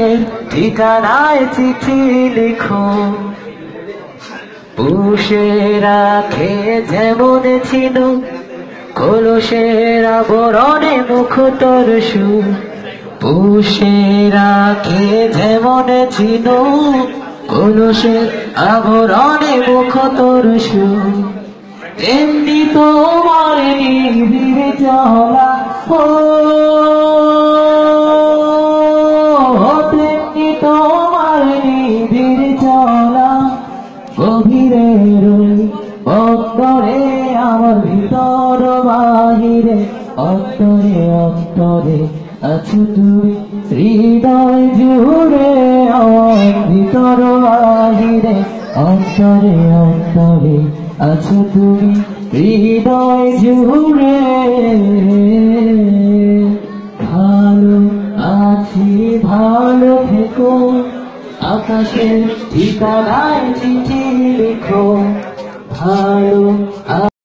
আকাশের ঠিকানায় চিঠি লিখো। পুষে রাখে যেমন ছিল কলসের আবরণে মুখ তোর সুর। পুষে রাখে যেমন ছিল কলসের আবরণে মুখ তোর সুর। তেমনি তোমার নিবিড় চলা তেমনি তোমার নিবিড় চলা গভীরের অন্তরে আমার ভিতর বাহিরে অন্তরে অন্তরে আছো তুমি হৃদয় জুড়ে আমার ভিতর বাহিরে অন্তরে অন্তরে আছো তুমি হৃদয় জুড়ে। ভালো আছি ভালো থেকো আকাশের ঠিকানায় চিঠি লিখো। ভালো